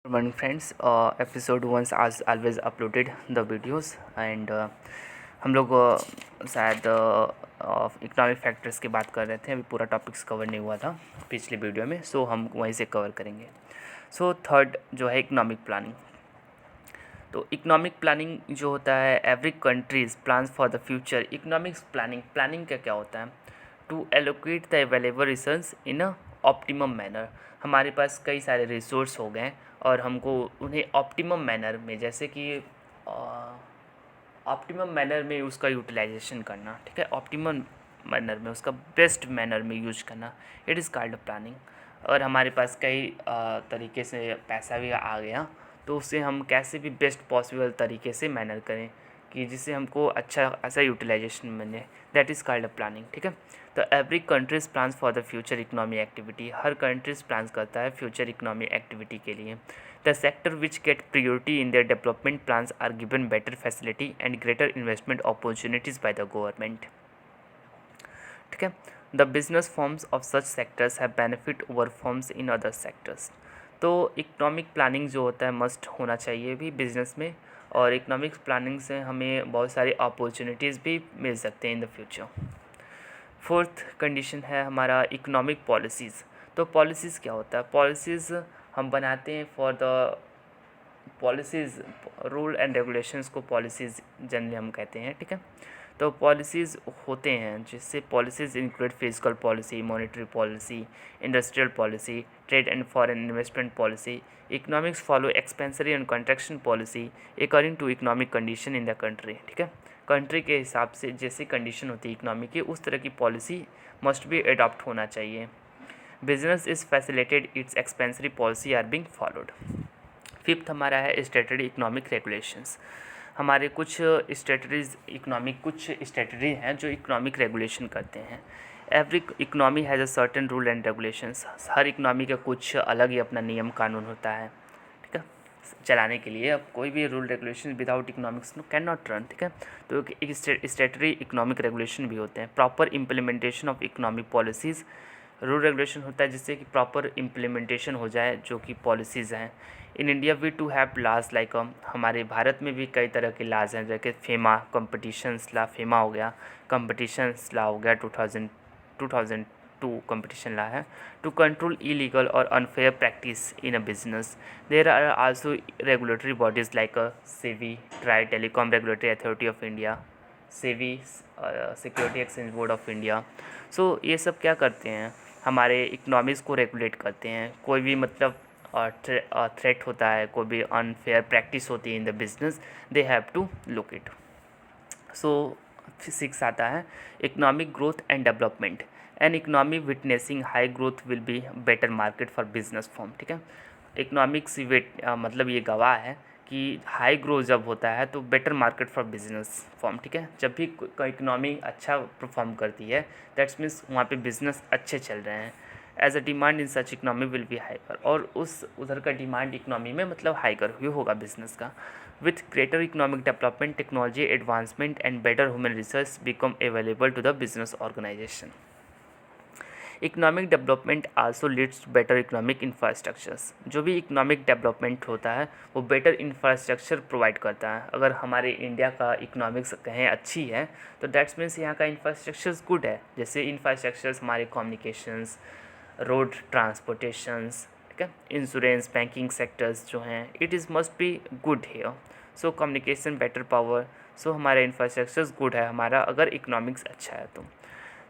Good morning, friends. Episode 1 as always uploaded the videos and हम लोग शायद economic factors की बात कर रहे थे. अभी पूरा टॉपिक्स कवर नहीं हुआ था पिछले वीडियो में, सो हम वहीं से कवर करेंगे. सो थर्ड जो है इकोनॉमिक प्लानिंग. तो इकोनॉमिक प्लानिंग जो होता है, every countries plans for the future. Economics planning का क्या होता है? To allocate the available resource in a optimum manner. हमारे पास कई सारे रिसोर्स हो गए और हमको उन्हें ऑप्टिमम मैनर में, जैसे कि ऑप्टिमम मैनर में उसका यूटिलाइजेशन करना. ठीक है, ऑप्टिमम मैनर में उसका बेस्ट मैनर में यूज करना, इट इज़ कॉल्ड प्लानिंग. और हमारे पास कई तरीके से पैसा भी आ गया, तो उससे हम कैसे भी बेस्ट पॉसिबल तरीके से मैनर करें कि जिससे हमको अच्छा ऐसा यूटिलाइजेशन मिले, दैट इज़ कॉल्ड प्लानिंग. ठीक है, तो every countries plans for the future economy activity. हर कंट्रीज प्लान्स करता है फ्यूचर इकोनॉमी एक्टिविटी के लिए. The sector which get priority in their development plans are given better facility and greater investment opportunities by the government. ठीक है, द business firms of such sectors have benefit over firms in other sectors. तो economic planning जो होता है must होना चाहिए भी बिजनेस में, और इकोनॉमिक्स प्लानिंग से हमें बहुत सारी अपॉर्चुनिटीज़ भी मिल सकते हैं in the future. Fourth condition है हमारा इकोनॉमिक पॉलिसीज़. तो पॉलिसीज़ क्या होता है? पॉलिसीज़ हम बनाते हैं for the policies, rule and regulations को पॉलिसीज़ जनरली हम कहते हैं. ठीक है, तो पॉलिसीज़ होते हैं जिससे policies include fiscal policy, monetary policy, industrial policy, trade and foreign investment policy. Economics follow expansionary and contraction policy according to economic condition in the country. ठीक है, कंट्री के हिसाब से जैसी कंडीशन होती है इकोनॉमी की, उस तरह की पॉलिसी मस्ट भी अडॉप्ट होना चाहिए. Business is facilitated, it's expansionary policy are being followed. Fifth हमारा है स्टेटरी इकोनॉमिक रेगुलेशंस. हमारे कुछ स्टेटरी हैं जो इकोनॉमिक रेगुलेशन करते हैं. Every economy has a certain rule and regulations. Her economy का कुछ अलग ही अपना नियम कानून होता है. ठीक है, चलाने के लिए अब कोई भी rule regulation without economics can not run. ठीक है, तो एक स्टेटरी इकोनॉमिक रेगुलेशन भी होते हैं. Proper implementation of economic policies. Rule regulation होता है जिससे कि प्रॉपर इम्प्लीमेंटेशन हो जाए जो कि पॉलिसीज़ हैं. In India we too have laws like हमारे भारत में भी कई तरह के लाज हैं, जैसे फेमा कंपटीशंस ला, फेमा हो गया, कंपटीशंस ला हो गया, 2002 कंपटीशन ला है, टू कंट्रोल इलीगल और unfair practice in a business. There are also regulatory bodies like SEBI, TRAI telecom regulatory authority of India, SEBI, security exchange board of India. So ये सब क्या करते हैं, हमारे इकोनॉमिक्स को regulate करते हैं. कोई भी मतलब थ्रेट होता है, कोई भी अनफेयर प्रैक्टिस होती है in the business, they have to look it. So 6 आता है economic growth and development. An economy witnessing high growth will be better market for business form. ठीक है, इकोनॉमिक्स मतलब ये गवाह है कि हाई ग्रोथ जब होता है तो better market for business form. ठीक है, जब भी इकोनॉमी अच्छा परफॉर्म करती है, दैट्स मीन्स वहाँ पे बिजनेस अच्छे चल रहे हैं. As a demand in such economy will be higher. और उस उधर का डिमांड इकोनॉमी में मतलब हाइकर ही होगा बिजनेस का. With greater economic development, technology advancement and better human resource become available to the business organisation. Economic development also leads to better economic infrastructures. जो भी इकोनॉमिक डेवलपमेंट होता है वो बेटर इंफ्रास्ट्रक्चर प्रोवाइड करता है. अगर हमारे इंडिया का इकोनॉमिक्स कहें अच्छी है तो दैट्स मीन्स यहाँ का इंफ्रास्ट्रक्चर्स गुड है. जैसे इंफ्रास्ट्रक्चर्स हमारे कम्युनिकेशंस, रोड ट्रांसपोर्टेशंस, ठीक है, इंश्योरेंस, बैंकिंग सेक्टर्स जो हैं, it is must be good here. So communication, better power, so हमारा इंफ्रास्ट्रक्चर्स गुड है हमारा अगर इकोनॉमिक्स अच्छा है तो.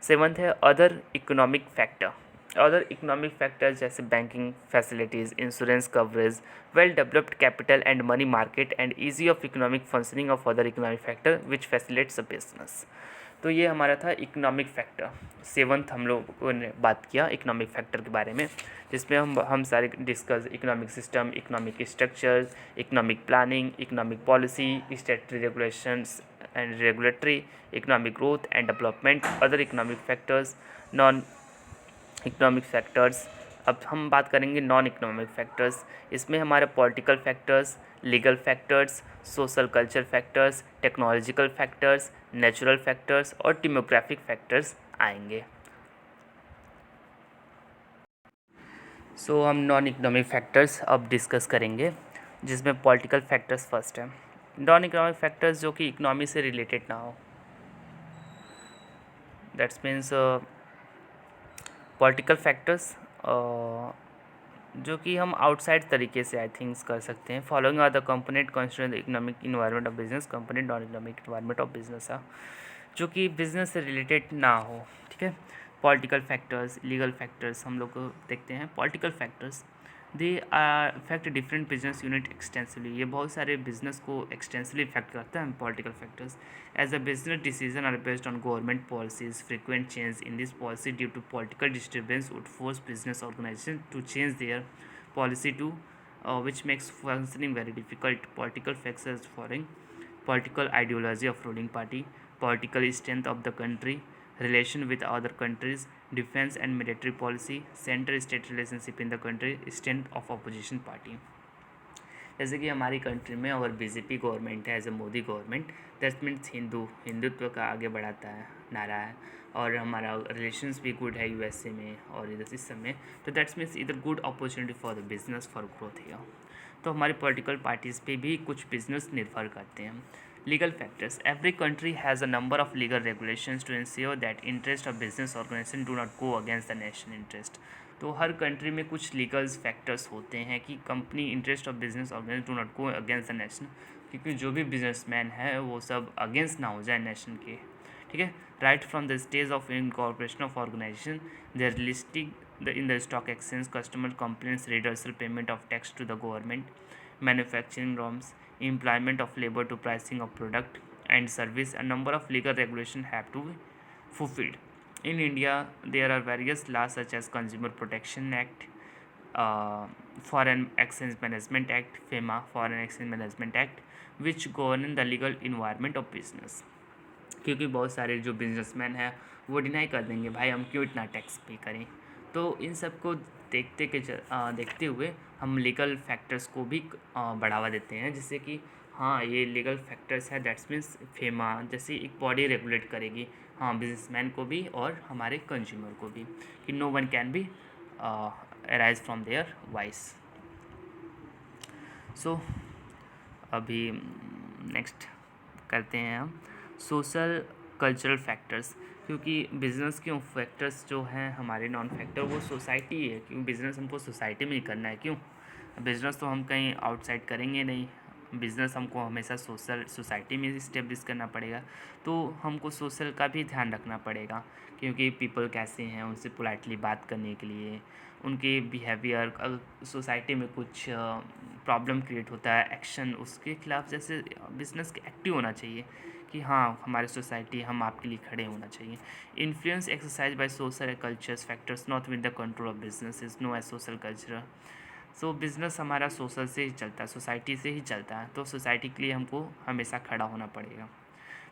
7th है other economic factor. Other economic factors जैसे banking facilities, insurance coverage, well developed capital and money market and easy of economic functioning of other economic factor which facilitates the business. तो ये हमारा था economic factor. 7th हम लोगों ने बात किया इकोनॉमिक फैक्टर के बारे में, जिसमें हम सारे discuss economic system, economic structure, economic planning, economic policy, statutory regulations and regulatory, economic growth and development, other economic factors, non economic factors. अब हम बात करेंगे नॉन इकोनॉमिक फैक्टर्स. इसमें हमारे political factors, legal factors, social culture factors, technological factors, natural factors और demographic factors आएंगे. सो हम non economic factors अब डिस्कस करेंगे, जिसमें पॉलिटिकल फैक्टर्स फर्स्ट है। नॉन इकोनॉमिक फैक्टर्स जो कि इकोनॉमी से रिलेटेड ना हो, दैट्स मीन्स पॉलिटिकल फैक्टर्स जो कि हम आउटसाइड तरीके से आई थिंक्स कर सकते हैं। Following are the component consider the economic environment of business, component non economic environment of business है जो कि बिजनेस से रिलेटेड ना हो, ठीक है। पॉलिटिकल फैक्टर्स, लीगल फैक्टर्स हम लोग को देखते हैं। Political factors they are affect different business unit extensively, ये बहुत सारे बिजनेस को एक्सटेंसिवली इफेक्ट करता है। Political factors as a business decision are based on government policies, frequent change in this policy due to political disturbance would force business organisation to change their policy to which makes functioning very difficult. Political factors following: political ideology of ruling party, political strength of the country, relation with other countries, defense and military policy, center-state relationship in the country, strength of opposition party. जैसे कि हमारी country में अगर BJP government है, as a Modi government, that means Hindutva का आगे बढ़ाता है नारा है, और हमारा रिलेशंस भी गुड है यूएसए में और इधर इस समय, तो दैट्स मीन्स इधर good opportunity for the business for growth है। तो हमारी पॉलिटिकल पार्टीज़ पे भी कुछ बिजनेस निर्भर करते हैं। Legal factors: every country has a number of legal regulations to ensure that interest of business organisation do not go against the national interest. तो हर कंट्री में कुछ लीगल फैक्टर्स होते हैं कि company interest of business organisation do not go against the national, क्योंकि जो भी बिजनेसमैन है वो सब अगेंस्ट ना हो जाए नेशन के, ठीक है। Right from the stage of incorporation of organisation, their listing in the stock exchange, customer complaints, redressal, payment of tax to the government, manufacturing norms, employment of labor to pricing of product and service, a number of legal regulations have to be fulfilled. In India, there are various laws such as Consumer Protection Act, Foreign Exchange Management Act, FEMA, Foreign Exchange Management Act, which govern the legal environment of business. क्योंकि बहुत सारे जो businessman हैं वो deny कर देंगे, भाई हम क्यों इतना टैक्स पे करें। तो इन सब को देखते हुए हम लीगल फैक्टर्स को भी बढ़ावा देते हैं, जिससे कि हाँ ये लीगल फैक्टर्स है, दैट्स मीन्स फेमा जैसे एक बॉडी रेगुलेट करेगी हाँ बिजनेसमैन को भी और हमारे कंज्यूमर को भी, कि no one can be arise from their voice. So अभी नेक्स्ट करते हैं हम सोशल कल्चरल फैक्टर्स, क्योंकि बिज़नेस के फैक्टर्स जो हैं हमारे नॉन फैक्टर वो सोसाइटी है, क्योंकि बिज़नेस हमको सोसाइटी में ही करना है। क्यों? बिज़नेस तो हम कहीं आउटसाइड करेंगे नहीं, बिज़नेस हमको हमेशा सोसाइटी में इस्टेब्लिश करना पड़ेगा। तो हमको सोशल का भी ध्यान रखना पड़ेगा, क्योंकि पीपल कैसे हैं उनसे पोलाइटली बात करने के लिए, उनके बिहेवियर, अगर सोसाइटी में कुछ प्रॉब्लम क्रिएट होता है एक्शन उसके खिलाफ, जैसे बिज़नेस के एक्टिव होना चाहिए कि हाँ हमारी सोसाइटी हम आपके लिए खड़े होना चाहिए। Influence exercise by social cultures factors not with the control of business is known as social culture. So business हमारा सोशल से ही चलता है, सोसाइटी से ही चलता है, तो सोसाइटी के लिए हमको हमेशा खड़ा होना पड़ेगा।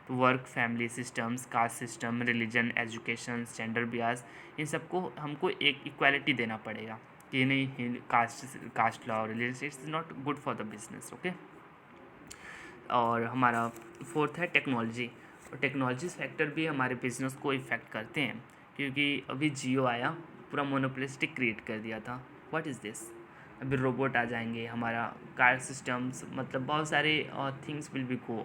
तो work, family systems, caste system, religion, education, gender bias, इन सबको हमको एक इक्वालिटी देना पड़ेगा कि नहीं caste law religion it's not good for the business, okay. और हमारा फोर्थ है टेक्नोलॉजी, और टेक्नोलॉजी फैक्टर भी हमारे बिजनेस को इफ़ेक्ट करते हैं, क्योंकि अभी जियो आया पूरा मोनोपोलिस्टिक क्रिएट कर दिया था। What is this? अभी रोबोट आ जाएंगे, हमारा कार सिस्टम्स, मतलब बहुत सारे things will be go.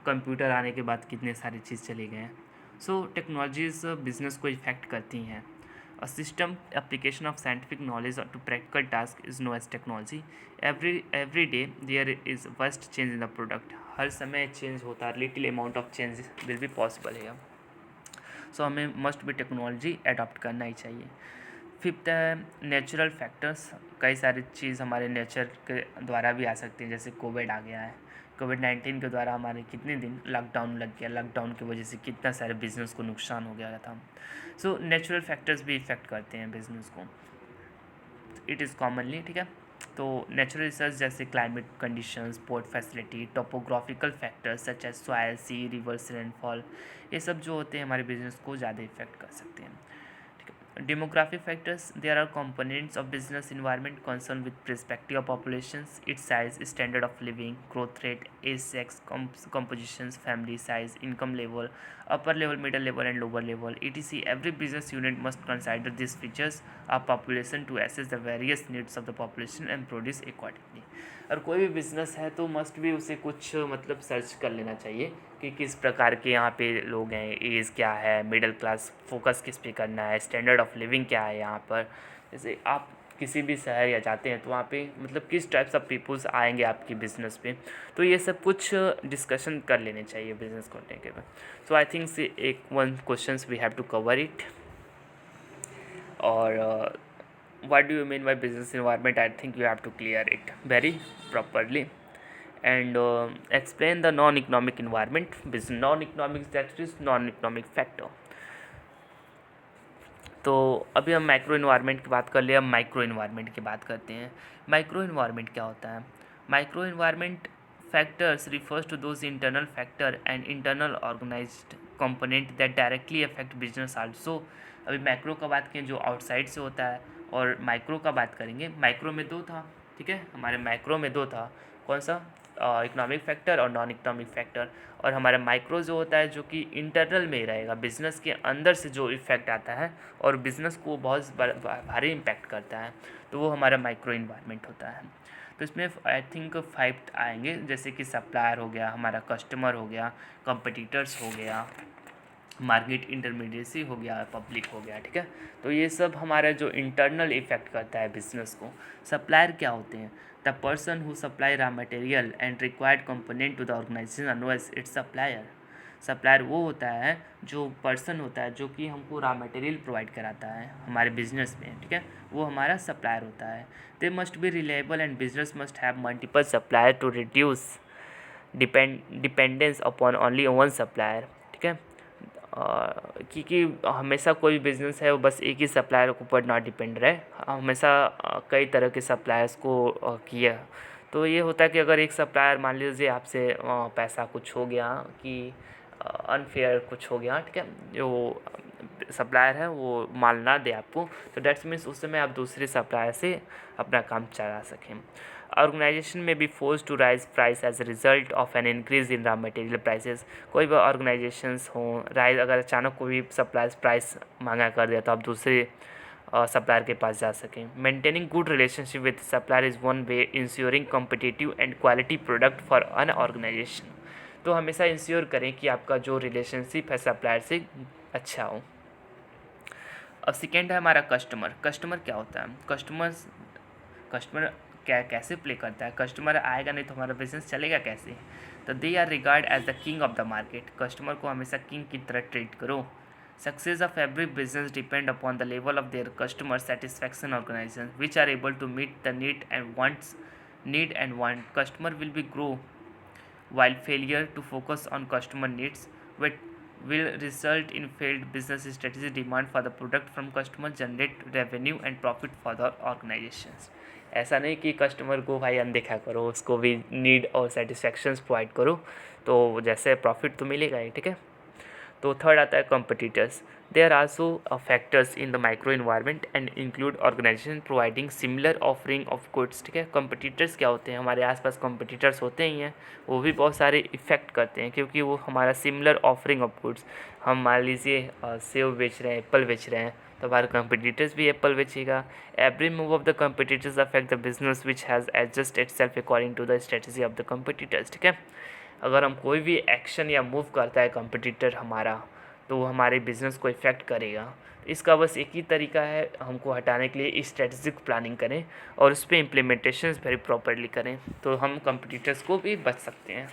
Computer आने के बाद कितने सारी चीज़ चले गए हैं। सो टेक्नोलॉजीज बिजनेस को इफ़ेक्ट करती हैं। A system application of scientific knowledge to practical task is known as technology. Every day there is vast change in the product. हर समय चेंज होता है, little amount of change will be possible है। सो हमें must भी technology adopt करना ही चाहिए। Fifth है natural factors, कई सारी चीज़ हमारे नेचर के द्वारा भी आ सकती हैं, जैसे कोविड आ गया है, कोविड-19 के द्वारा हमारे कितने दिन लॉकडाउन लग गया, लॉकडाउन की वजह से कितना सारे बिजनेस को नुकसान हो गया था। सो नेचुरल फैक्टर्स भी इफ़ेक्ट करते हैं बिजनेस को, इट इज़ कॉमनली, ठीक है। तो नेचुरल रिसर्च जैसे climate conditions, port facility, topographical factors such as soil, sea, rivers, rainfall, ये सब जो होते हैं हमारे बिजनेस को ज़्यादा इफेक्ट कर सकते हैं, ठीक है। Demographic factors, there are components of business environment concerned with perspective of populations, its size, standard of living, growth rate, age, sex, compositions, family size, income level, upper level, middle level and lower level, etc. Every business unit must consider these features of population to assess the various needs of the population and produce accordingly. और कोई भी business है तो must भी उसे कुछ मतलब search कर लेना चाहिए कि किस प्रकार के यहाँ पे लोग हैं, एज क्या है, मिडिल क्लास फोकस किस पे करना है, स्टैंडर्ड ऑफ लिविंग क्या है यहाँ पर। जैसे आप किसी भी शहर या जाते हैं तो वहाँ पे मतलब किस टाइप्स ऑफ पीपल्स आएंगे आपकी बिज़नेस पे, तो ये सब कुछ डिस्कशन कर लेने चाहिए बिज़नेस करने के बाद। सो आई थिंक से एक one questions we have to cover it. और what do you mean by business environment? I think you have to clear it very properly and explain the non-economic environment. Business non-economic, that is non-economic factor. तो अभी हम micro environment की बात कर लिए, अब micro environment की बात करते हैं। माइक्रो इन्वायरमेंट क्या होता है? Micro environment factors refers to those internal factor and internal organised component that directly affect business also. अभी मैक्रो का बात करें जो आउटसाइड से होता है, और माइक्रो का बात करेंगे। माइक्रो में दो था, ठीक है, हमारे माइक्रो में दो था, कौन सा? इकोनॉमिक फैक्टर और नॉन इकोनॉमिक फैक्टर। और हमारा माइक्रो जो होता है जो कि इंटरनल में ही रहेगा, बिज़नेस के अंदर से जो इफ़ेक्ट आता है और बिज़नेस को बहुत भारी इम्पैक्ट करता है, तो वो हमारा माइक्रो इन्वायरमेंट होता है। तो इसमें आई थिंक 5 आएंगे, जैसे कि सप्लायर हो गया, हमारा कस्टमर हो गया, कंपटीटर्स हो गया, मार्केट इंटरमीडिएसी हो गया, पब्लिक हो गया, ठीक है। तो ये सब हमारा जो इंटरनल इफेक्ट करता है बिजनेस को। सप्लायर क्या होते हैं? The person who supply raw material and required component to the organisation known its supplier. Supplier वो होता है जो पर्सन होता है जो कि हमको रॉ मटेरियल प्रोवाइड कराता है हमारे बिजनेस में, ठीक है, वो हमारा सप्लायर होता है। They must be reliable and business must have multiple supplier to reduce dependence upon only one supplier, ठीक है। क्योंकि हमेशा कोई बिज़नेस है वो बस एक ही सप्लायर के ऊपर ना डिपेंड रहे, हमेशा कई तरह के सप्लायर्स को किया। तो ये होता है कि अगर एक सप्लायर मान लीजिए आपसे पैसा कुछ हो गया कि अनफेयर कुछ हो गया, ठीक है, जो सप्लायर है वो माल ना दे आपको, तो डैट्स मीन्स उस समय आप दूसरे सप्लायर से अपना काम चला सकें। ऑर्गेनाइजेशन में be force to rise price as a result of an increase in raw material prices. कोई भी ऑर्गेनाइजेशंस हों, राइज अगर अचानक कोई सप्लायर्स प्राइस महंगा कर दिया तो आप दूसरे सप्लायर के पास जा सकें। Maintaining good relationship with supplier is one way ensuring competitive and quality product for an organisation. तो हमेशा इंश्योर करें कि आपका जो रिलेशनशिप है सप्लायर से अच्छा हो। अब सेकेंड है हमारा कस्टमर। कस्टमर क्या होता है? कस्टमर क्या कैसे प्ले करता है? कस्टमर आएगा नहीं तो हमारा बिजनेस चलेगा कैसे? तो they are regard as the king of the market. Customer को हमेशा किंग की तरह ट्रीट करो। Success of every business depend upon the level of their customer satisfaction organisation which are able to meet the need and want. Customer will be grow while failure to focus on customer needs will result in failed business strategy. Demand for the product from customer generate revenue and profit for the organizations। ऐसा नहीं कि customer को भाई अनदेखा करो, उसको भी need और सेटिस्फैक्शंस प्रोवाइड करो, तो जैसे प्रॉफिट तो मिलेगा ही, ठीक है। तो थर्ड आता है competitors. They are also factors in the micro environment and include organisation providing similar offering of goods, ठीक है। कॉम्पिटिटर्स क्या होते हैं? हमारे आसपास कॉम्पिटिटर्स होते ही हैं, वो भी बहुत सारे इफेक्ट करते हैं क्योंकि वो हमारा सिमिलर ऑफरिंग ऑफ गुड्स, हम मान लीजिए सेव बेच रहे हैं, एप्पल बेच रहे हैं, तो हमारे कॉम्पिटिटर्स भी एप्पल बेचेगा। Every move of the competitors affect the business which has adjust itself according to the strategy of the competitors, ठीक है। अगर हम कोई भी एक्शन या मूव करता है कंपटीटर हमारा, तो वो हमारे बिज़नेस को इफ़ेक्ट करेगा। इसका बस एक ही तरीका है हमको हटाने के लिए, स्ट्रेटजिक प्लानिंग करें और उस पर इम्प्लीमेंटेशंस वेरी प्रॉपर्ली करें, तो हम कंपटीटर्स को भी बच सकते हैं,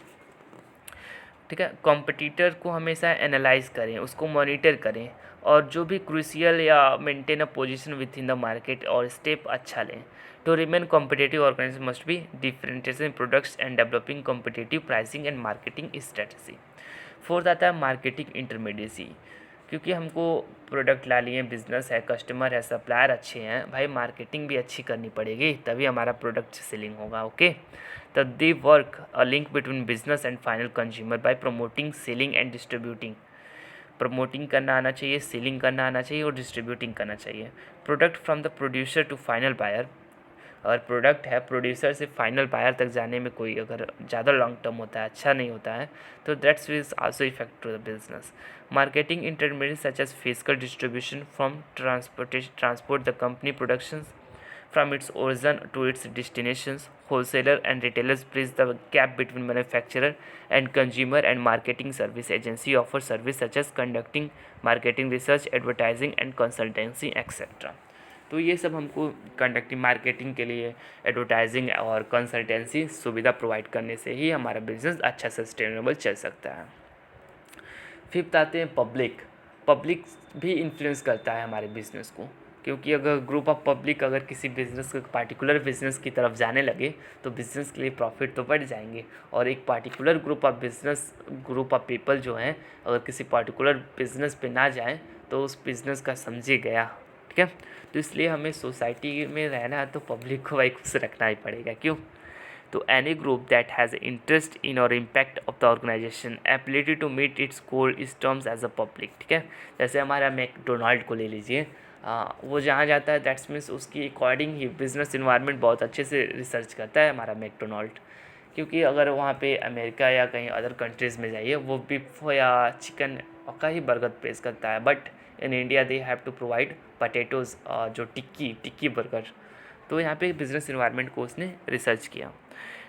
ठीक है। कॉम्पिटिटर को हमेशा एनालाइज करें, उसको मॉनिटर करें और जो भी क्रूशियल या maintain a position within the market और स्टेप अच्छा लें। To remain competitive organisation must be differentiation products and developing competitive pricing and marketing strategy. Fourth आता है मार्केटिंग इंटरमीडिएसी। क्योंकि हमको प्रोडक्ट ला लिए, बिजनेस है, कस्टमर है, सप्लायर अच्छे हैं, भाई मार्केटिंग भी अच्छी करनी पड़ेगी तभी हमारा प्रोडक्ट सेलिंग होगा, ओके। तो they work a link between business and final consumer bye promoting, selling and distributing promoting करना आना चाहिए, सेलिंग करना आना चाहिए और डिस्ट्रीब्यूटिंग करना चाहिए। Product from the producer to final buyer, अगर प्रोडक्ट है प्रोड्यूसर से फाइनल बायर तक जाने में कोई अगर ज़्यादा लॉन्ग टर्म होता है, अच्छा नहीं होता है, तो that's is also effect to the business. Marketing intermediate such as physical distribution from transport the company productions from its origin to its destinations. Wholesaler and retailers bridge the gap between manufacturer and consumer, and marketing service agency offer service such as conducting marketing research, advertising and consultancy etc. तो ये सब हमको conducting marketing के लिए advertising और consultancy सुविधा provide करने से ही हमारा बिजनेस अच्छा सस्टेनेबल चल सकता है। फिफ्थ आते हैं पब्लिक। पब्लिक भी इन्फ्लुएंस करता है हमारे बिज़नेस को, क्योंकि अगर ग्रुप ऑफ पब्लिक अगर किसी बिज़नेस को पार्टिकुलर बिज़नेस की तरफ जाने लगे तो बिज़नेस के लिए प्रॉफिट तो बढ़ जाएंगे, और एक पार्टिकुलर ग्रुप ऑफ पीपल जो हैं अगर किसी पार्टिकुलर बिज़नेस पे ना जाएं तो उस बिज़नेस का समझे गया, ठीक है। तो इसलिए हमें सोसाइटी में रहना है तो पब्लिक को भाई खुश रखना ही पड़ेगा। क्यों? तो any group that has interest in और impact of the organization ability to meet its goal is terms as a public, ठीक है। जैसे हमारा मैकडोनाल्ड को ले लीजिए, वो जहाँ जाता है दैट्स मीन्स उसकी अकॉर्डिंग ही बिजनेस इन्वायरमेंट बहुत अच्छे से रिसर्च करता है हमारा मैकडोनाल्ड, क्योंकि अगर वहाँ पे अमेरिका या कहीं अदर कंट्रीज़ में जाइए वो बीफ या चिकन का ही बर्गर पेश करता है, but in India they have to provide potatoes, जो टिक्की बर्गर। तो यहाँ पे बिजनेस इन्वायरमेंट को उसने रिसर्च किया।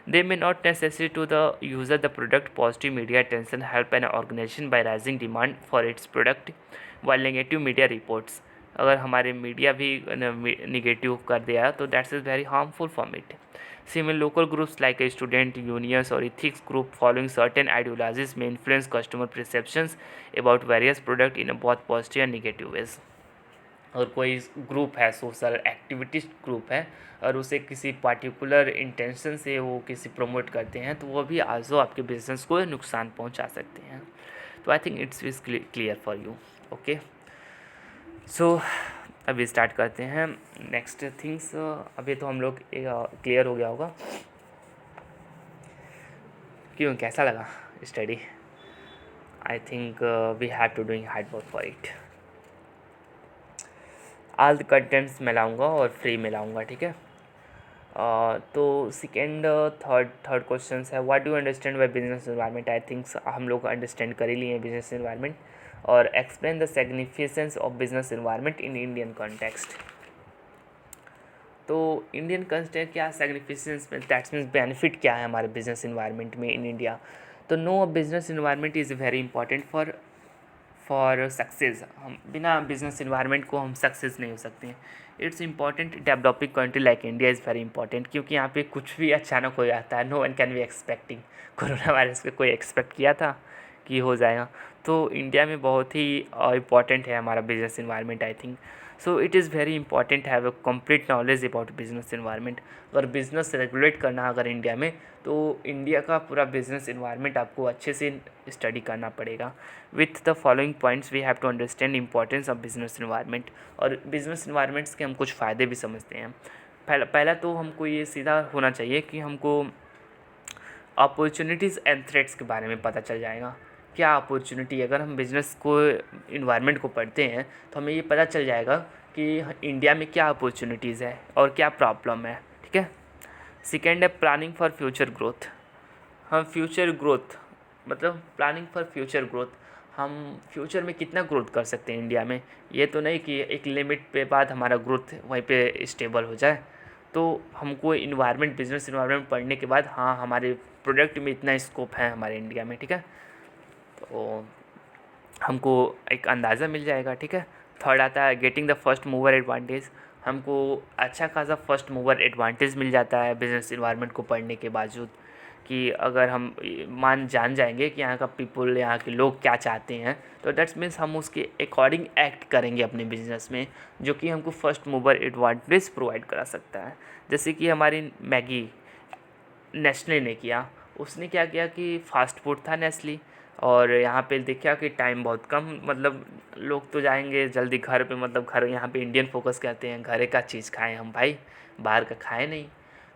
They may not necessary to the user the product positive media attention help an organization by rising demand for its product while negative media reports. अगर हमारे media भी निगेटिव कर दिया तो that's is very harmful for it. Similar local groups like a student unions or ethics group following certain ideologies may influence customer perceptions about various products in a both positive and negative ways. और कोई group है, social एक्टिविटिस्ट group है, और उसे किसी particular intention से वो किसी प्रमोट करते हैं तो वो भी आल्सो आपके बिजनेस को नुकसान पहुंचा सकते हैं। तो I think it's is clear for you. Okay, so अभी स्टार्ट करते हैं नेक्स्ट थिंग्स। अभी तो हम लोग क्लियर हो गया होगा। क्यों, कैसा लगा study? I think we have to doing hard work for it. All the contents मैं लाऊंगा और फ्री में लाऊंगा, ठीक है। तो सेकेंड थर्ड क्वेश्चन है what do understand by business environment. I think हम लोग अंडरस्टैंड कर ही लिए हैं बिजनेस एनवायरनमेंट। और explain the significance of business environment in Indian context. तो इंडियन कॉन्टेक्स्ट क्या सिग्निफिकेंस में, दैट्स मीन्स बेनिफिट क्या है हमारे बिजनेस एनवायरनमेंट में इन इंडिया। तो no business environment is very important for success. हम बिना बिजनेस एनवायरनमेंट को हम सक्सेस नहीं हो सकते हैं। It's important developing country like India is very important, क्योंकि यहाँ पे कुछ भी अचानक हो जाता है। No one can be expecting. Corona virus पे कोई एक्सपेक्ट किया था कि हो जाएगा? तो इंडिया में बहुत ही इम्पॉर्टेंट है हमारा business environment I think. So it is very important have a complete knowledge about business environment. अगर बिजनेस रेगुलेट करना अगर इंडिया में, तो इंडिया का पूरा बिजनेस एनवायरनमेंट आपको अच्छे से स्टडी करना पड़ेगा। With the following points we have to understand importance of business environment. और बिजनेस एनवायरनमेंट्स के हम कुछ फ़ायदे भी समझते हैं। पहला तो हमको ये सीधा होना चाहिए कि हमको अपॉर्चुनिटीज़ एंड थ्रेट्स के बारे में पता चल जाएगा। क्या अपॉर्चुनिटी, अगर हम बिज़नेस को इन्वायरमेंट को पढ़ते हैं तो हमें ये पता चल जाएगा कि इंडिया में क्या अपॉर्चुनिटीज़ है और क्या प्रॉब्लम है, ठीक है। सेकेंड है प्लानिंग फॉर फ्यूचर ग्रोथ। हम फ्यूचर ग्रोथ मतलब प्लानिंग फॉर फ्यूचर ग्रोथ, हम फ्यूचर में कितना ग्रोथ कर सकते हैं इंडिया में। ये तो नहीं कि एक लिमिट पे बाद हमारा ग्रोथ वहीं पे स्टेबल हो जाए। तो हमको इन्वायरमेंट, बिजनेस इन्वायरमेंट पढ़ने के बाद हाँ हमारे प्रोडक्ट में इतना स्कोप है हमारे इंडिया में, ठीक है, तो हमको एक अंदाज़ा मिल जाएगा, ठीक है। थर्ड आता है getting the first mover advantage. हमको अच्छा खासा फर्स्ट मूवर एडवांटेज मिल जाता है बिजनेस इन्वायरमेंट को पढ़ने के बावजूद, कि अगर हम जान जाएंगे कि यहाँ का पीपल, यहाँ के लोग क्या चाहते हैं, तो दैट्स मीन्स हम उसके अकॉर्डिंग एक्ट करेंगे अपने बिजनेस में, जो कि हमको फर्स्ट मूवर एडवांटेज प्रोवाइड करा सकता है। जैसे कि हमारी मैगी नेस्ले ने किया, उसने क्या किया कि फास्ट फूड था नेस्ली, और यहाँ पे देखा कि टाइम बहुत कम, मतलब लोग तो जाएंगे जल्दी घर पे, मतलब घर यहाँ पे इंडियन फोकस करते हैं, घरे का चीज़ खाएं हम भाई, बाहर का खाएं नहीं।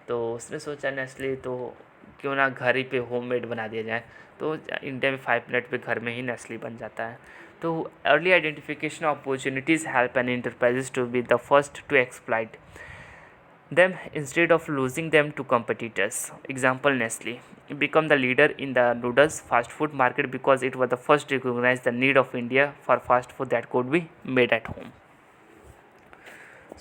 तो उसने सोचा नेस्ले तो क्यों ना घर ही पे होममेड बना दिया जाए। तो इंडिया में 5 मिनट पे घर में ही नेस्ले बन जाता है। तो early identification opportunities help an enterprises to be the first to exploit them instead of losing them to competitors. Example, Nestle become the leader in the noodles fast food market because it was the first to recognize the need of India for fast food that could be made at home.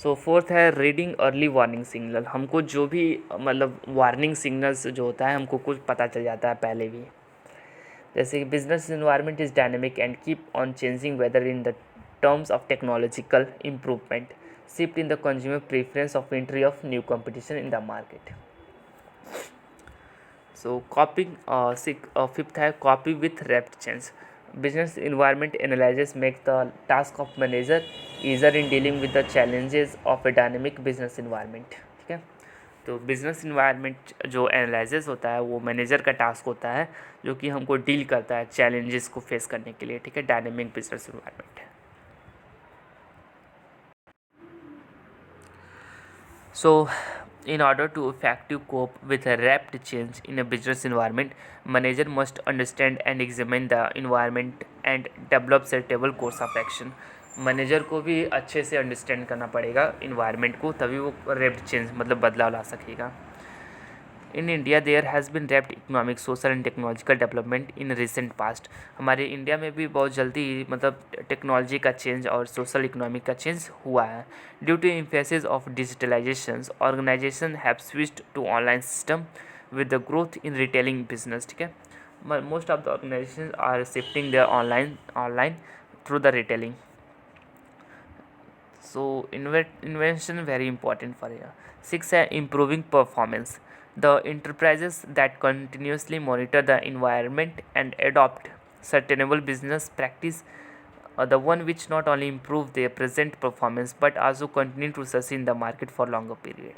So fourth है reading early warning signal. हमको जो भी मतलब warning signals जो होता है हमको कुछ पता चल जाता है पहले भी। जैसे कि business environment is dynamic and keep on changing whether in the terms of technological improvement, shift in the consumer preference of entry of new competition in the market. So copying fifth है copy with rapid change. Business environment analysis make the task of manager easier in dealing with the challenges of a dynamic business environment. ठीक है, तो business environment जो analysis होता है वो manager का task होता है जो कि हमको डील करता है चैलेंजेस को फेस करने के लिए। ठीक है, dynamic business environment. So, in order to effectively cope with a rapid change in a business environment, manager must understand and examine the environment and develop suitable course of action. Manager को भी अच्छे से understand करना पड़ेगा environment को, तभी वो rapid change मतलब बदलाव ला सकेगा। In India there has been rapid economic social and technological development in recent past. हमारे इंडिया में भी बहुत जल्दी मतलब टेक्नोलॉजी का चेंज और सोशल इकोनॉमिक का चेंज हुआ है। Due to emphasis of digitalisation organisation have switched to online system with the growth in retailing business. ठीक है, most of the organisation are shifting their online through the retailing. So invention very important for here. 6 है improving performance. The enterprises that continuously monitor the environment and adopt sustainable business practice are the one which not only improve their present performance but also continue to sustain the market for longer period.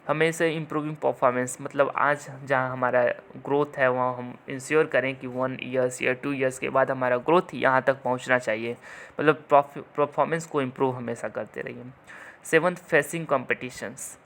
हमेशा improving performance मतलब आज जहाँ हमारा growth है वहाँ हम ensure करें कि 1 ईयर्स या 2 ईयर्स के बाद हमारा ग्रोथ यहाँ तक पहुँचना चाहिए, मतलब परफॉर्मेंस को इम्प्रूव हमेशा करते रहिए। 7th, facing competitions.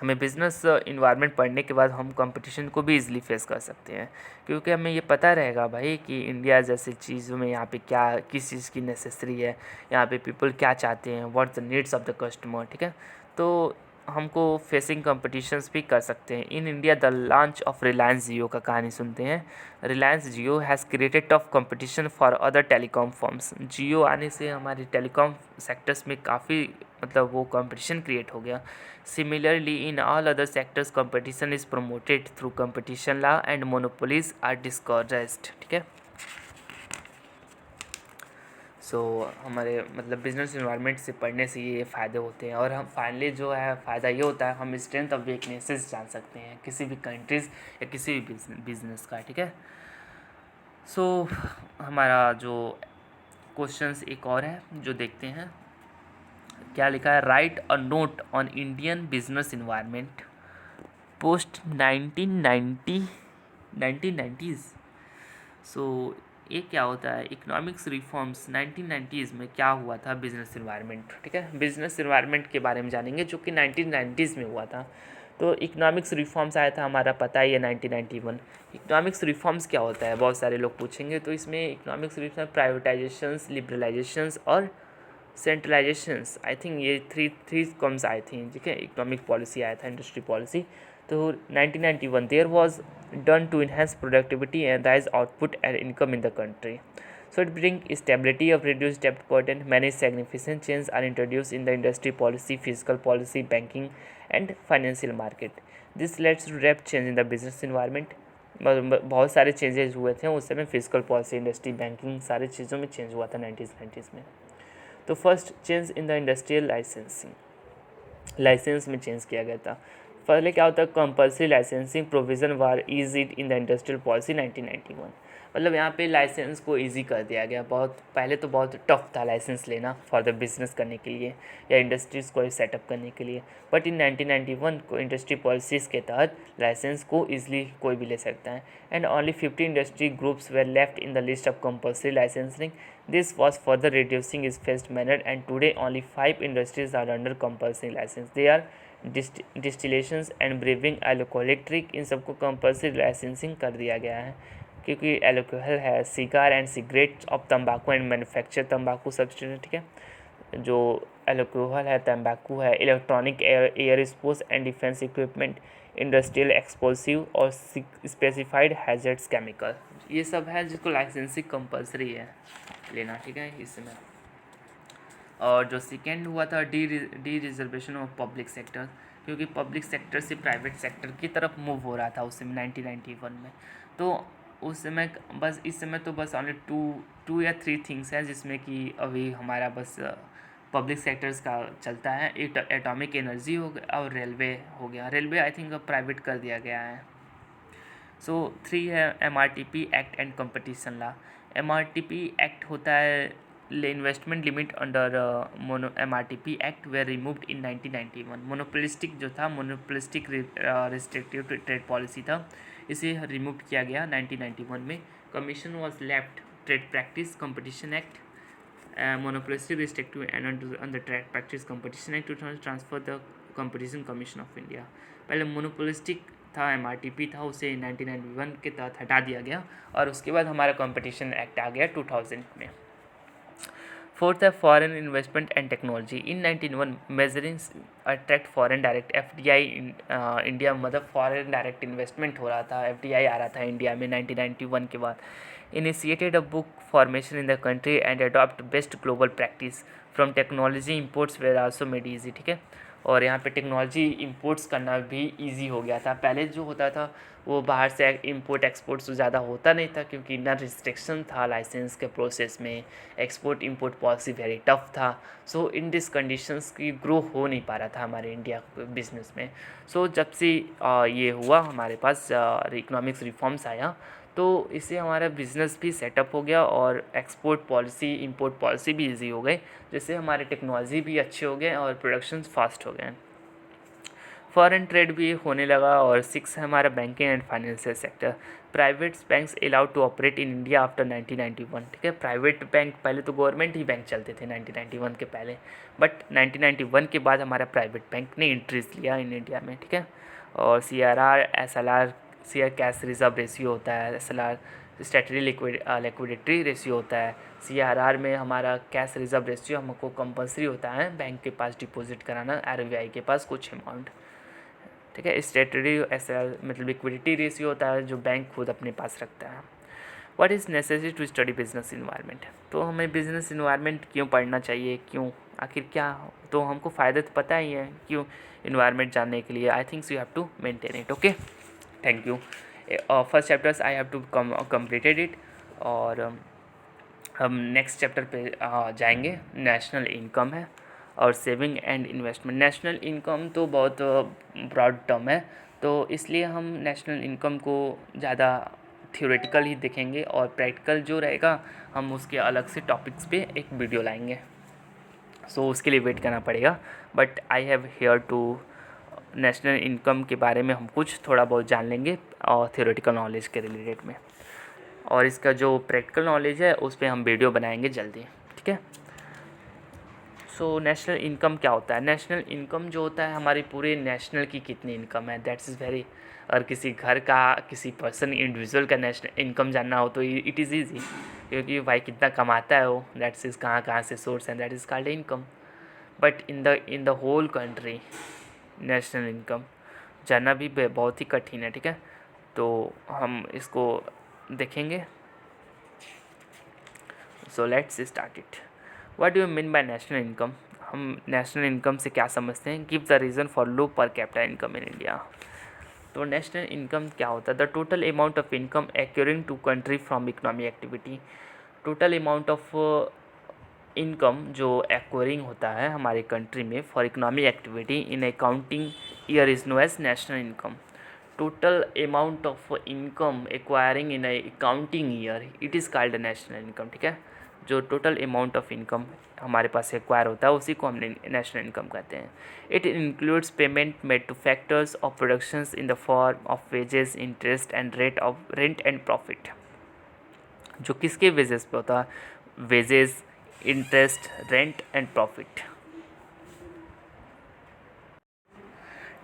हमें बिज़नेस इन्वायरमेंट पढ़ने के बाद हम कंपटीशन को भी इजीली फेस कर सकते हैं, क्योंकि हमें ये पता रहेगा भाई कि इंडिया जैसी चीज़ों में यहाँ पे क्या किस चीज़ की नेसेसरी है, यहाँ पे पीपल क्या चाहते हैं, what the needs of the customer. ठीक है, तो हमको फेसिंग कंपटीशंस भी कर सकते हैं। In India the launch of Reliance Jio का कहानी सुनते हैं। Reliance Jio has created tough competition for other telecom firms. Jio आने से हमारे टेलीकॉम सेक्टर्स में काफ़ी मतलब वो कंपटीशन क्रिएट हो गया। Similarly in all other sectors competition is promoted through competition law and monopolies are discouraged. ठीक है, सो हमारे मतलब बिजनेस इन्वायरमेंट से पढ़ने से ये फ़ायदे होते हैं। और हम फाइनली जो है फ़ायदा ये होता है हम स्ट्रेंथ और वीकनेसेस जान सकते हैं किसी भी कंट्रीज़ या किसी भी बिजनेस का। ठीक है, सो हमारा जो क्वेश्चंस एक और है जो देखते हैं क्या लिखा है। Right a note on Indian business environment post 1990s। सो ये क्या होता है, इकोनॉमिक्स रिफॉर्म्स 1990s में क्या हुआ था बिजनेस इन्वायरमेंट। ठीक है, बिजनेस इन्वायरमेंट के बारे में जानेंगे जो कि 1990s में हुआ था। तो इकोनॉमिक्स रिफॉर्म्स आया था हमारा पता ही है 1991। इकोनॉमिक्स रिफॉर्म्स क्या होता है बहुत सारे लोग पूछेंगे, तो इसमें इकोनॉमिक्स रिफॉर्म प्राइवेटाइजेशंस, लिबरलाइजेशंस और सेंट्रलाइजेशंस, आई थिंक ये थ्री कम्स आए थे। ठीक है, इकोनॉमिक पॉलिसी आया था, इंडस्ट्री पॉलिसी। तो 1991 there was done to enhance productivity and rise output and income in the country. So it brings stability of reduced debt burden. Many significant changes are introduced in the industry policy, fiscal policy, banking and financial market. This led to rapid change in the business environment. बहुत सारे changes हुए थे उस समय, physical policy, industry, banking सारे चीज़ों में change हुआ था 1990s में। तो first change in the industrial licensing, licence में चेंज किया गया था। पहले क्या होता है, compulsory licensing provision were eased in the industrial policy 1991। मतलब यहाँ पे लाइसेंस को इजी कर दिया गया। बहुत पहले तो बहुत टफ था लाइसेंस लेना फॉर द बिजनेस करने के लिए या इंडस्ट्रीज़ को सेटअप करने के लिए, बट इन 1991 को इंडस्ट्री पॉलिसीज़ के तहत लाइसेंस को ईजिली कोई भी ले सकता है। And only 50 industry groups were left in the list of compulsory licensing. This was further reducing its phased manner and today only 5 industries are under compulsory license. They are distillations and brewing, alcoholic drink, इन सबको compulsory licensing कर दिया गया है, क्योंकि alcohol है, cigar and cigarette of तंबाकू and manufacture तंबाकू सब्सटीट्यूट, ठीक है। जो अल्कोहल है, तंबाकू है, electronic, air sports and defence equipment, industrial explosive और स्पेसिफाइड हैजर्ड्स केमिकल, ये सब है जिसको लाइसेंसिंग कंपल्सरी है लेना, ठीक है इसमें। और जो सेकेंड हुआ था D reservation of public sector, क्योंकि पब्लिक सेक्टर से प्राइवेट सेक्टर की तरफ मूव हो रहा था उस समय 1991 में। तो उस समय बस इस समय तो बस ऑनली टू या थ्री थिंग्स हैं जिसमें कि अभी हमारा बस पब्लिक सेक्टर्स का चलता है। एटॉमिक एनर्जी हो गया और रेलवे हो गया। रेलवे आई थिंक अब प्राइवेट कर दिया गया है। सो 3 है MRTP act and competition law. MRTP act होता है investment limit under MRTP act were removed in 1991। Monopolistic जो था, मोनोपोलिस्टिक रिस्ट्रिक्टिव ट्रेड पॉलिसी था, इसे रिमूव किया गया 1991 में। Commission was left trade practice competition act, monopolistic restrictive and under trade practice competition act to transfer the competition commission of India. पहले monopolistic था, MRTP था, उसे 1991 के तहत हटा दिया गया और उसके बाद हमारा कंपटीशन एक्ट आ गया 2000 में। फोर्थ है foreign investment and technology. In 1991 measuring attract foreign direct FDI India, मतलब फॉरेन डायरेक्ट इन्वेस्टमेंट हो रहा था, FDI आ रहा था इंडिया में 1991 के बाद। Initiated a book formation in the country and adopt best global practice from technology imports where also made easy, ठीक है। और यहाँ पे टेक्नोलॉजी इंपोर्ट्स करना भी इजी हो गया था। पहले जो होता था वो बाहर से इंपोर्ट एक्सपोर्ट तो ज़्यादा होता नहीं था, क्योंकि इतना रिस्ट्रिक्शन था लाइसेंस के प्रोसेस में, export import policy very tough था। सो इन दिस कंडीशंस की ग्रो हो नहीं पा रहा था हमारे इंडिया बिजनेस में। सो जब से ये हुआ हमारे पास इकोनॉमिक्स रिफॉर्म्स आया, तो इससे हमारा बिज़नेस भी सेटअप हो गया और एक्सपोर्ट पॉलिसी इंपोर्ट पॉलिसी भी इजी हो गई, जिससे हमारे टेक्नोलॉजी भी अच्छे हो गए और प्रोडक्शन फास्ट हो गए। फॉरेन ट्रेड भी होने लगा। और 6 है हमारा banking and financial sector. Private banks allowed to operate in India after 1991, ठीक है। प्राइवेट बैंक, पहले तो गवर्नमेंट ही बैंक चलते थे 1991 के पहले, बट 1991 के बाद हमारा प्राइवेट बैंक ने इंट्रेस्ट लिया इन इंडिया में, ठीक है। और CRR SLR, share cash reserve ratio होता है, SLR स्टैट्यूटरी लिक्विडिटी रेशियो होता है। CRR में हमारा कैश रिजर्व रेशियो हमको कंपल्सरी होता है बैंक के पास डिपॉजिट कराना, RBI के पास कुछ अमाउंट, ठीक है। स्टैट्यूटरी SLR मतलब लिक्विडिटी रेशियो होता है जो बैंक खुद अपने पास रखता है। What is necessary to study business environment. तो हमें बिजनेस इन्वायरमेंट क्यों पढ़ना चाहिए, क्यों, आखिर क्या, तो हमको फ़ायदे तो पता ही है क्यों इन्वायरमेंट जानने के लिए। I think you have to maintain it. Okay, thank you. First chapters I have to completed it. और हम नेक्स्ट चैप्टर पे जाएंगे। नेशनल इनकम है और saving and investment. National income तो बहुत ब्रॉड टर्म है, तो इसलिए हम नेशनल इनकम को ज़्यादा थ्योरेटिकल ही देखेंगे और प्रैक्टिकल जो रहेगा हम उसके अलग से टॉपिक्स पे एक वीडियो लाएंगे। सो उसके लिए वेट करना पड़ेगा, but I have here to national income के बारे में हम कुछ थोड़ा बहुत जान लेंगे और थ्योरेटिकल नॉलेज के रिलेटेड में, और इसका जो प्रैक्टिकल नॉलेज है उस पर हम वीडियो बनाएंगे जल्दी, ठीक है। सो नेशनल इनकम क्या होता है। नेशनल इनकम जो होता है हमारी पूरे नेशनल की कितनी इनकम है, दैट्स इज़ वेरी, और किसी घर का, किसी पर्सन इंडिविजुअल का नेशनल इनकम जानना हो तो इट इज़ ईजी, क्योंकि भाई कितना कमाता है वो, दैट्स इज़ कहाँ कहाँ से सोर्स है, that is called income. But in the whole country national income जानना भी बहुत ही कठिन है, ठीक है। तो हम इसको देखेंगे। So let's start it. What do you mean by national income. हम नेशनल इनकम से क्या समझते हैं। Give the reason for low per capita income in India. तो नेशनल इनकम क्या होता है। The total amount of income accruing to country from economic activity. Total amount of income जो एक्वायरिंग होता है हमारे कंट्री में for economic activity in accounting year is known as national income. Total amount of income acquiring in accounting year it is called national income, ठीक है। जो total amount of income हमारे पास acquire होता है उसी को हम नेशनल इनकम कहते हैं। It includes payment made two factors of productions in the form of wages, interest and rate of rent and profit. जो किसके वेजेस पे होता है, wages, interest, rent and profit.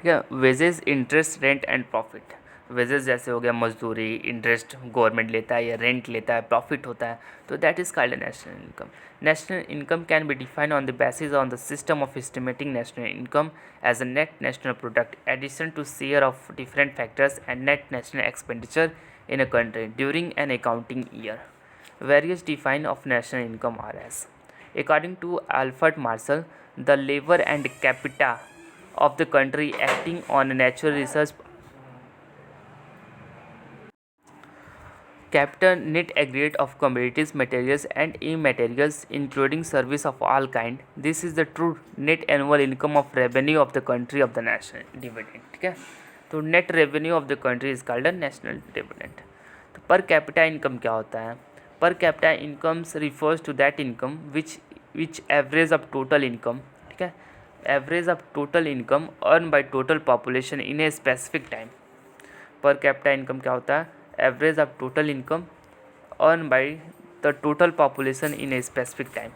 ठीक है। Wages, interest, rent and profit. Wages जैसे हो गया मजदूरी, इंटरेस्ट गवर्नमेंट लेता है या रेंट लेता है, प्रॉफिट होता है, तो that is called national income. National income can be defined on the basis on the system of estimating national income as a net national product addition to share of different factors and net national expenditure in a country during an accounting year. Various definitions of national income are as: according to Alfred Marshall, the labor and capita of the country acting on natural resource capital net aggregate of commodities, materials and immaterials including service of all kind. This is the true net annual income of revenue of the country of the national dividend. ठीक है, तो net revenue of the country is called a national dividend. तो per capita income क्या होता है? Per capita incomes refers to that income which average of total income, ठीक है, average of total income earn by total population in a specific time. Per capita income क्या होता है? Average of total income earn by the total population in a specific time,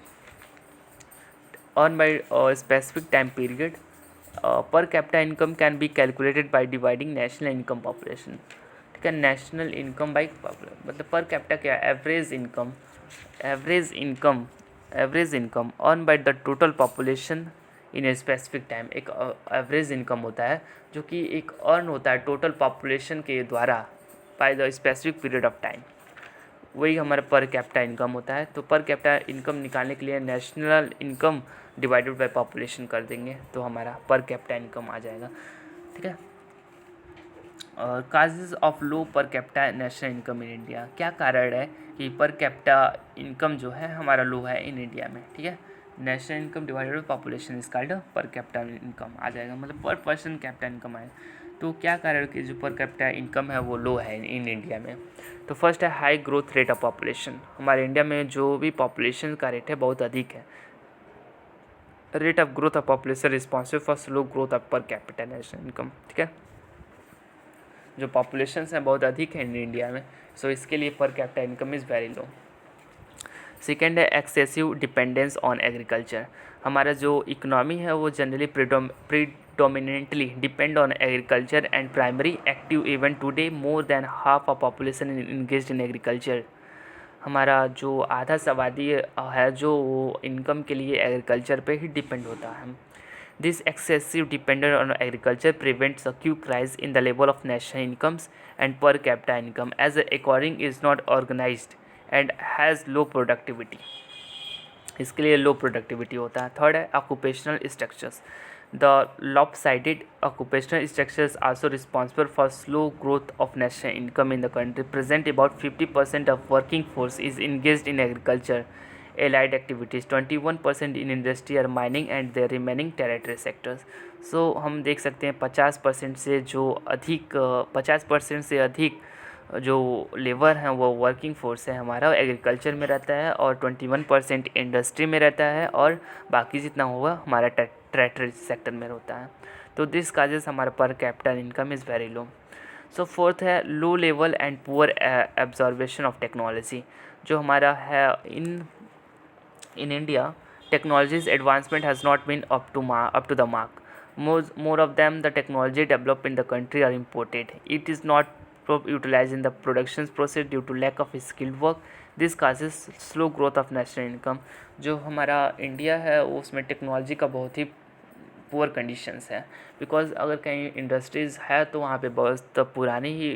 earn by specific time period. पर capita income can be calculated by dividing national income population. ठीक है, national income by population, मतलब per capita क्या है? Average income earn by the total population in a specific time. एक average income होता है जो कि एक अर्न होता है टोटल पॉपुलेशन के द्वारा by the specific period of time, वही हमारा पर कैपिटा इनकम होता है। तो पर कैपिटा इनकम निकालने के लिए national income divided by population कर देंगे तो हमारा पर कैपिटा इनकम आ जाएगा। ठीक है, और causes of low per capita national income in India. क्या कारण है कि पर कैपिटा इनकम जो है हमारा लो है इन इंडिया में? ठीक है, national income divided by population is called per capita income आ जाएगा, मतलब पर पर्सन कैपिटा इनकम आएगा। तो क्या कारण कि जो पर कैपिटा इनकम है वो लो है इन इंडिया में? तो फर्स्ट है high growth rate of population. हमारे इंडिया में जो भी पॉपुलेशन का रेट है बहुत अधिक है। Rate of growth of population responsible for slow growth of per capita national income. ठीक है, जो पॉपुलेशन है बहुत अधिक है इन इंडिया में, सो इसके लिए पर capita income is very low. Second है एक्सेसिव डिपेंडेंस ऑन एग्रीकल्चर। हमारा जो इकोनॉमी है वो generally predominantly depend on agriculture and primary active even today more than half of population engaged in agriculture। हमारा जो आधा आबादी है जो इनकम के लिए एग्रीकल्चर पे ही डिपेंड होता है। This excessive dependent on agriculture prevents a quick rise in the level of national incomes and per capita income as according is not organised and has low productivity. इसके लिए low productivity होता है। Third है occupational structures. The lopsided occupational structures also responsible for slow growth of national income in the country. Present about 50% of working force is engaged in agriculture, allied activities, 21% in industry or mining and the remaining tertiary sectors. So हम देख सकते हैं 50% से अधिक जो labour हैं वो working force है हमारा एग्रीकल्चर में रहता है और 21% इंडस्ट्री में रहता है और बाकी जितना होगा हमारा टेरिटरी सेक्टर में होता है। तो दिस काजेस हमारा per capital income is very low. So fourth है low level and poor absorption of technology. जो हमारा है in India technologies advancement has not been up to the mark. More of them the technology developed in the country are imported. It is not utilized in the production process due to lack of skilled work. This causes slow growth of national income. जो हमारा India है उसमें technology का बहुत ही poor conditions है, because अगर कहीं industries है तो वहाँ पे बहुत पुरानी ही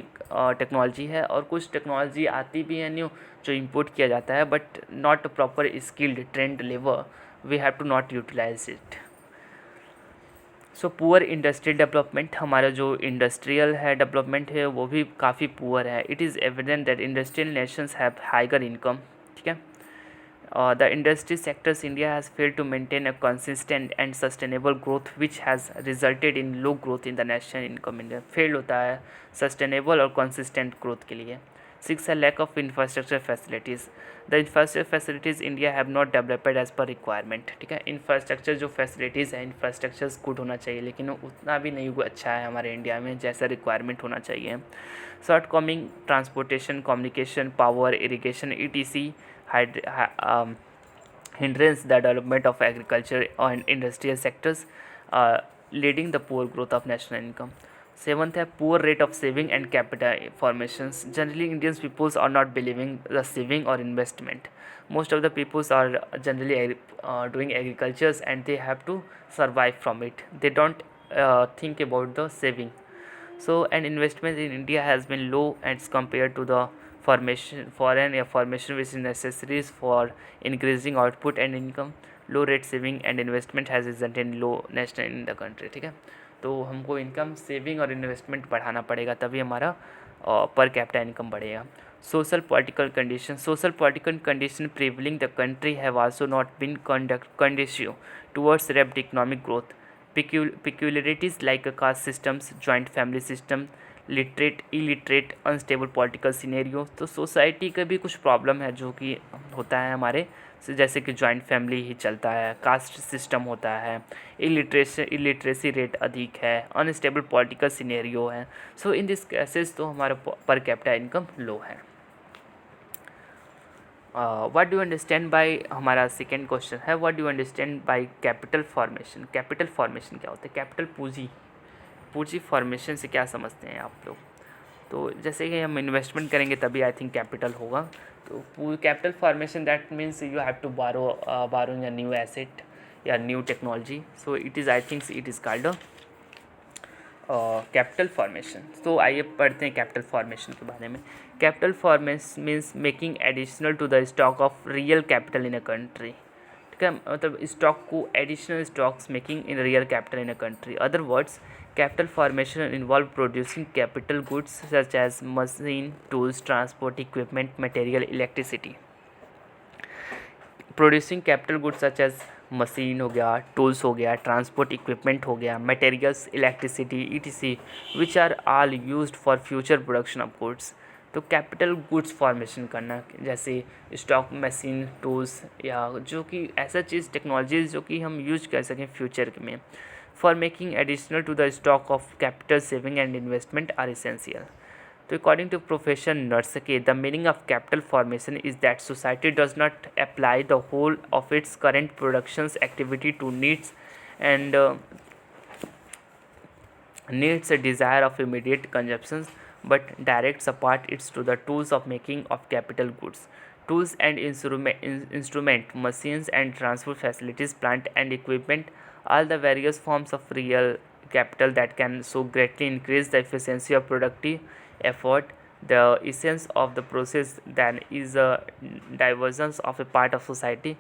टेक्नोलॉजी है और कुछ टेक्नोलॉजी आती भी है न्यू जो इंपोर्ट किया जाता है but not proper skilled trained labour, we have to not utilise it. So poor industrial development. हमारा जो इंडस्ट्रियल है डेवलपमेंट है वो भी काफ़ी पुअर है। It is evident that industrial nations have higher income. ठीक है, the industry sectors India has failed to maintain a consistent and sustainable growth which has resulted in low growth in the national income. India fail होता है sustainable और consistent growth के लिए। 6 है lack of infrastructure facilities. The infrastructure facilities India have not developed as per requirement. ठीक है, infrastructure जो facilities है इंफ्रास्ट्रक्चर्स गुड होना चाहिए लेकिन उतना भी नहीं अच्छा है हमारे इंडिया में जैसा रिक्वायरमेंट होना चाहिए। Shortcoming transportation, communication, power, irrigation ETC hindrance the development of agriculture and industrial sectors. Leading the poor growth of national income. Seventh है poor rate of saving and capital formations. Generally Indians peoples are not believing the saving और investment. Most of the peoples are generally doing agricultures and they have to survive from it. They don't think about the saving. So an investment in India has been low as compared to the foreign formation which is necessaries for increasing output and income. Low rate saving and investment has resulted in low national in the country. ठीक है, तो हमको income saving और investment बढ़ाना पड़ेगा, तभी हमारा पर कैपिटा इनकम बढ़ेगा। Social political condition prevailing the country have also not been conducive towards rapid economic growth. Peculiarities like caste systems, joint family system, literate, illiterate, unstable political scenario. तो society का भी कुछ प्रॉब्लम है जो कि होता है हमारे, जैसे कि जॉइंट फैमिली ही चलता है, कास्ट सिस्टम होता है, इलिटरेसी रेट अधिक है, अनस्टेबल पॉलिटिकल सिनेरियो है। सो इन दिस केसेस तो हमारा पर कैपिटा इनकम लो है। व्हाट डू अंडरस्टैंड बाय, हमारा सेकेंड क्वेश्चन है what do understand by capital formation. Capital formation क्या होता है? कैपिटल पूंजी फॉर्मेशन से क्या समझते हैं आप लोग? तो जैसे कि हम इन्वेस्टमेंट करेंगे तभी आई थिंक कैपिटल होगा। तो capital formation that means you have to borrow या न्यू एसेट या new technology. So it is I think it is called capital formation. तो आइए पढ़ते हैं कैपिटल फॉर्मेशन के बारे में। Capital formation means making additional to the stock of real capital in a country. ठीक है, मतलब स्टॉक को additional stocks making in real capital in a country. Other words, capital formation involve producing capital goods such as machine, tools, transport equipment, material, electricity. Producing capital goods such as machine हो गया, tools हो गया, transport equipment हो गया, materials, electricity etc. Which are all used for future production of goods. तो capital goods formation करना, जैसे stock, machine, tools या जो कि ऐसा चीज़ टेक्नोलॉजीज जो कि हम यूज कर सकें फ्यूचर में, for making additional to the stock of capital saving and investment are essential. So according to Professor Narsake, the meaning of capital formation is that society does not apply the whole of its current productions activity to needs and needs a desire of immediate consumption, but directs a part its to the tools of making of capital goods. Tools and instrument, machines and transport facilities, plant and equipment, all the various forms of real capital that can so greatly increase the efficiency of productive effort. The essence of the process then is a divergence of a part of society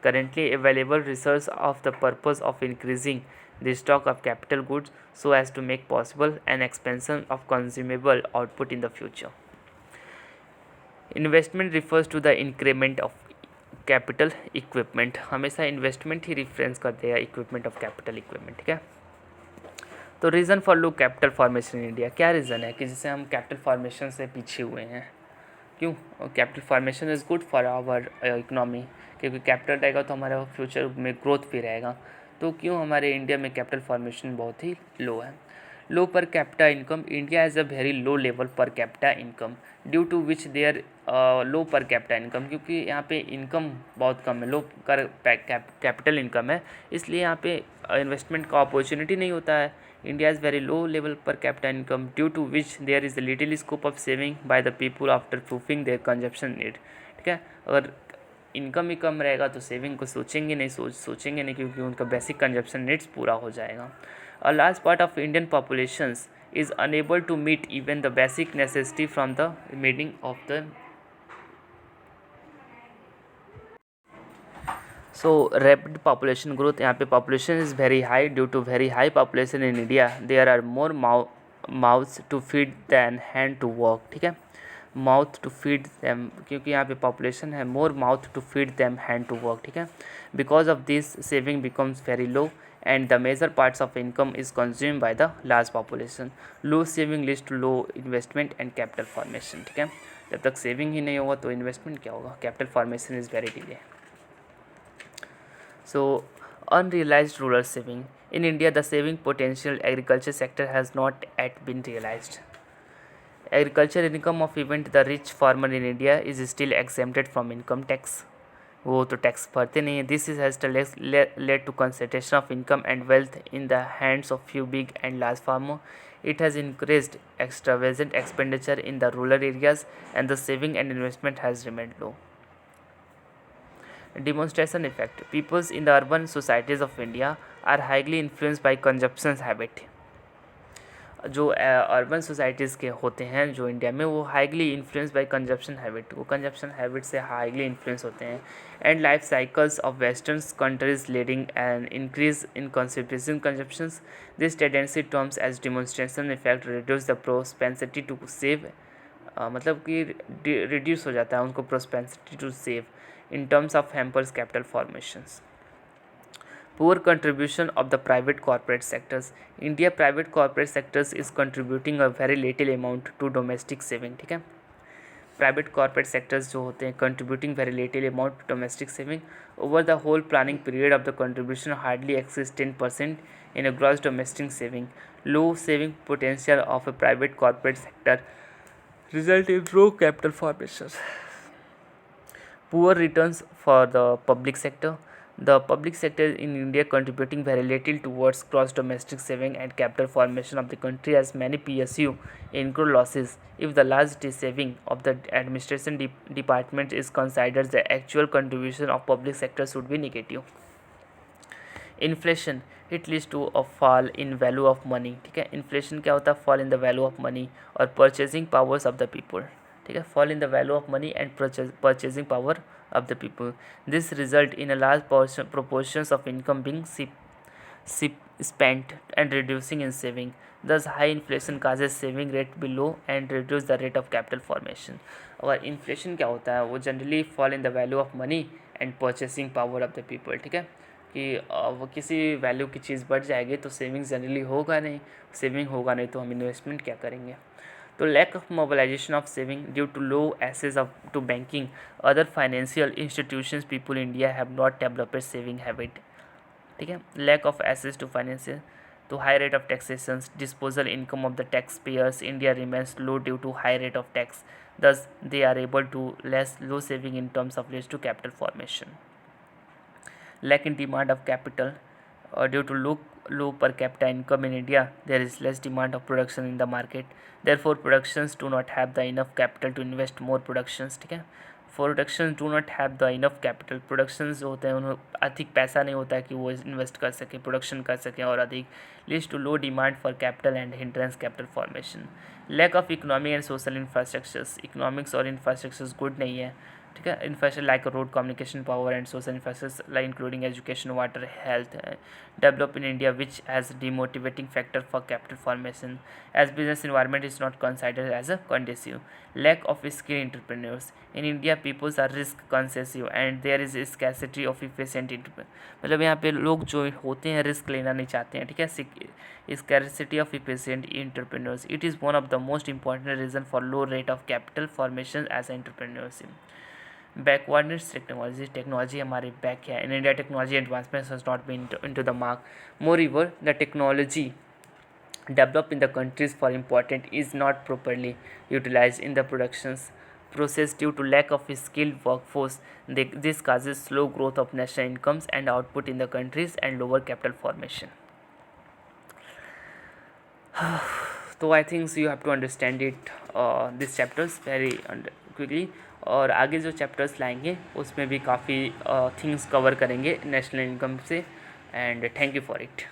currently available resource of the purpose of increasing the stock of capital goods so as to make possible an expansion of consumable output in the future. Investment refers to the increment of capital equipment. हमेशा investment ही reference करते हैं equipment of capital equipment. ठीक है, तो reason for low capital formation in India, क्या reason है कि जिससे हम कैपिटल फॉर्मेशन से पीछे हुए हैं? क्यों? Capital formation is good for our economy, क्योंकि कैपिटल रहेगा तो हमारा फ्यूचर में ग्रोथ भी रहेगा। तो क्यों हमारे इंडिया में कैपिटल फॉर्मेशन बहुत ही लो है? Low per capita income, India has a very low level per capita income due to which their low per capita income, क्योंकि यहाँ पे इनकम बहुत कम है, लो कर कैपिटल इनकम है, इसलिए यहाँ पे इन्वेस्टमेंट का अपॉर्चुनिटी नहीं होता है। India is very low level per capita income due to which there is little scope of saving by the people after fulfilling their consumption need. ठीक है, अगर इनकम ही कम रहेगा तो सेविंग को सोचेंगे नहीं क्योंकि उनका बेसिक कंजप्शन नीड्स पूरा हो जाएगा। A large part of Indian populations is unable to meet even the basic necessity from the meeting of the. So rapid population growth, यहाँ पे population is very high. Due to very high population in India, there are more mouths to feed than hand to work. ठीक है, mouth to feed them, क्योंकि यहाँ पे population है, more mouth to feed them hand to work. ठीक है, because of this saving becomes very low and the major parts of income is consumed by the large population. Low saving leads to low investment and capital formation. ठीक है, जब तक saving ही नहीं होगा तो investment क्या होगा? Capital formation is very delay. So unrealized rural saving in India, the saving potential agriculture sector has not yet been realized. Agriculture income of even the rich farmer in India is still exempted from income tax. वो तो tax भरते नहीं है। This is has led to concentration of income and wealth in the hands of few big and large farmer. It has increased extravagant expenditure in the rural areas and the saving and investment has remained low. Demonstration effect. Peoples in the urban societies of India are highly influenced by consumption habit. जो urban societies के होते हैं जो India में, वो highly influence by consumption habit, वो consumption habit से highly influence होते हैं. And life cycles of western countries leading an increase in consideration consumptions. This tendency terms as demonstration effect reduce the propensity to save. मतलब कि reduce हो जाता है उनको propensity to save in terms of hampers capital formations. Poor contribution of the private corporate sectors. India private corporate sectors is contributing a very little amount to domestic saving. ठीक है, private corporate sectors जो होते हैं contributing very little amount to domestic saving. Over the whole planning period of the contribution hardly exceeds 10% in a gross domestic saving. Low saving potential of a private corporate sector result in low capital formation. Poor returns for the public sector. The public sector in India contributing very little towards gross domestic saving and capital formation of the country, as many PSU incur losses. If the large saving of the administration department is considered, the actual contribution of public sector should be negative. Inflation, it leads to a fall in value of money. ठीक है, inflation क्या होता है? fall in the value of money और purchasing powers of the people. ठीक है, fall in the value of money and purchasing power of the people. This result in a large proportions of income being spent and reducing in saving. Thus high inflation causes saving rate below and reduce the rate of capital formation. और inflation क्या होता है? वो generally fall in the value of money and purchasing power of the people. ठीक है, कि वो किसी वैल्यू की चीज़ बढ़ जाएगी तो सेविंग जनरली होगा नहीं, सेविंग होगा नहीं तो हम इन्वेस्टमेंट क्या करेंगे. तो lack of mobilization of saving due to low access of to banking other financial institutions, people India have not developed saving habit. ठीक है, lack of access to financial, तो high rate of taxation, disposal income of the taxpayers, India remains low due to high rate of tax. Thus they are able to less low saving in terms of less to capital formation. Lack in demand of capital due to low per capita income in India, there is less demand of production in the market. Therefore, productions do not have the enough capital to invest more productions. ठीक है, production do not have the enough capital. Productions जो होते हैं उन्हें अधिक पैसा नहीं होता है कि वो इन्वेस्ट कर सकें, प्रोडक्शन कर सकें और अधिक. Leads to low demand for capital and hindrance capital formation. Lack of economic and social infrastructures. Economics और इंफ्रास्ट्रक्चर्स गुड नहीं है. ठीक है, infrastructure like road, communication, power and social infrastructure like including education, water, health develop in India which as demotivating factor for capital formation as business environment is not considered as a conducive. Lack of skill entrepreneurs. In India peoples are risk कॉन्सेसिव and there is scarcity of efficient. मतलब यहाँ पे लोग जो होते हैं risk लेना नहीं चाहते हैं. ठीक है, scarcity of efficient entrepreneurs. It is one of the most important reason for low rate of capital formation as entrepreneurship. Backwardness technology हमारी बैक है. In India technology advancement has not been into the mark. Moreover the technology developed in the countries for important is not properly utilized in the productions process due to lack of skilled workforce. This causes slow growth of national incomes and output in the countries and lower capital formation. So I think you have to understand it these chapters very quickly. और आगे जो chapters लाएंगे उसमें भी काफ़ी things cover करेंगे national income से. And thank you for it.